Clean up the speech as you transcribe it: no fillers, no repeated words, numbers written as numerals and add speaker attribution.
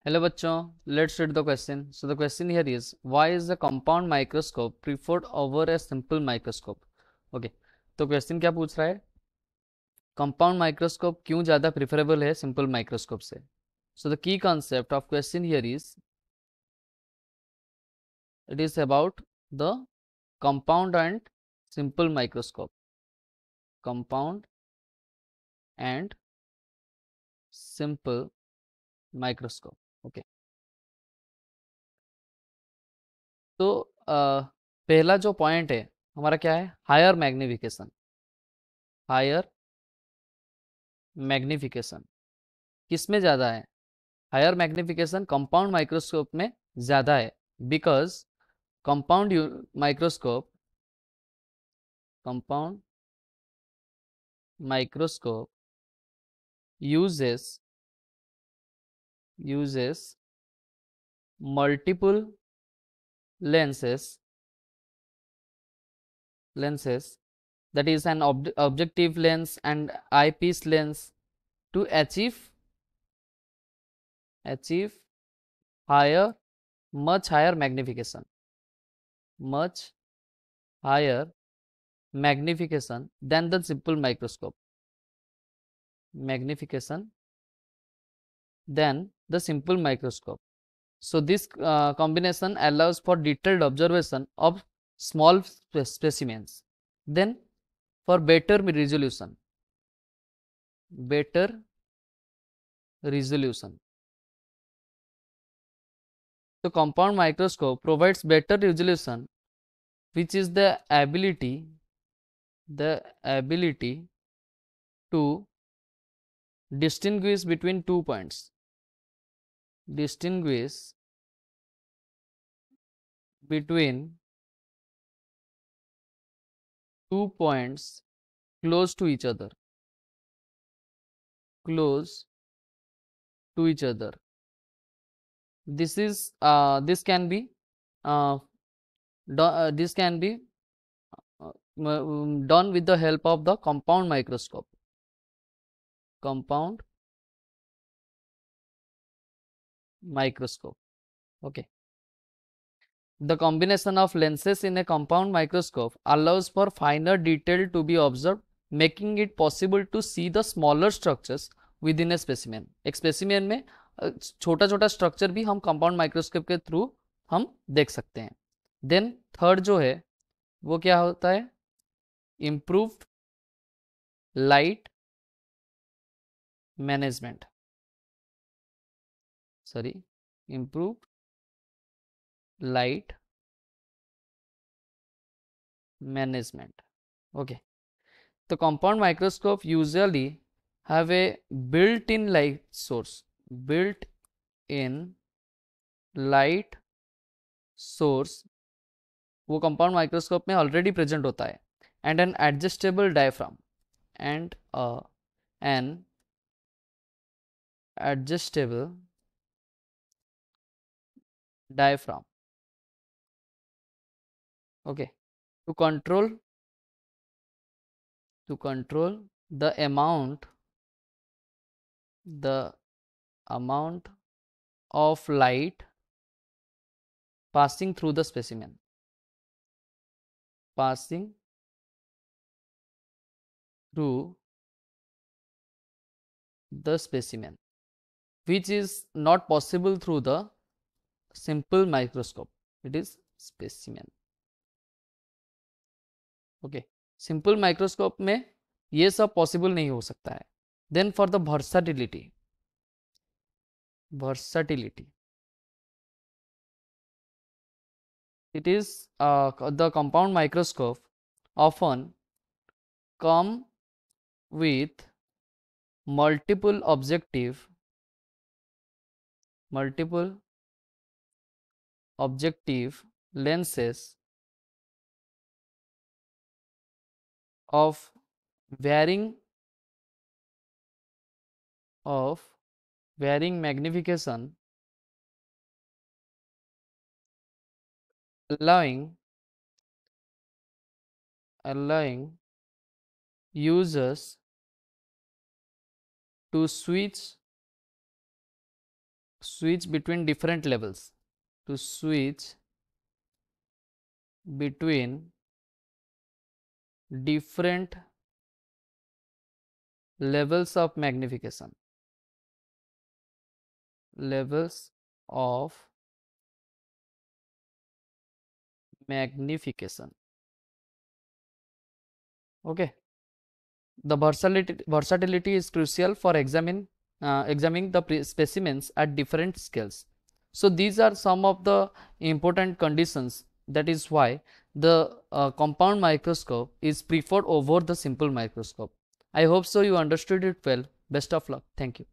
Speaker 1: Hello बच्चों, let's read the question. So the question here is, why is the compound microscope preferred over a simple microscope? Okay, तो question क्या पूछ रहा है? Compound microscope क्यों ज़्यादा preferable है simple microscope से? So the key concept of question here is, it is about the compound and simple microscope. Compound and simple microscope. Okay. तो पहला जो पॉइंट है हमारा क्या है? Higher magnification. हायर मैग्निफिकेशन किस में ज़्यादा है? हायर मैग्निफिकेशन कंपाउंड माइक्रोस्कोप में ज़्यादा है, because compound microscope compound microscope uses multiple lenses, that is an objective lens and eyepiece lens, to achieve higher much higher magnification than the simple microscope magnification than the simple microscope. So this combination allows for detailed observation of small specimens. Then for better resolution. So compound microscope provides better resolution, which is the ability to distinguish between 2 points. Distinguish between 2 points close to each other. This is this can be uh, this can be done with the help of the compound microscope. Okay. The combination of lenses in a compound microscope allows for finer detail to be observed, making it possible to see the smaller structures within a specimen. एक specimen में छोटा छोटा structure भी हम compound microscope के through हम देख सकते हैं. Then third जो है वो क्या होता है? Improved light management. Improved light management. Okay. The compound microscope usually have a built-in light source. Built-in light source वो कंपाउंड माइक्रोस्कोप में ऑलरेडी प्रेजेंट होता है, and an adjustable diaphragm an adjustable diaphragm. Okay, to control the amount of light passing through the specimen, which is not possible through the simple microscope. It is specimen. Okay, simple microscope में ये सब possible नहीं हो सकता है. Then for the versatility, it is the compound microscope often come with multiple objective lenses of varying magnification, allowing users to switch switch between different levels, to switch between different levels of magnification, levels of magnification. Okay, the versatility is crucial for examining the specimens at different scales. So these are some of the important conditions. That is why the compound microscope is preferred over the simple microscope. I hope so you understood it well. Best of luck. Thank you.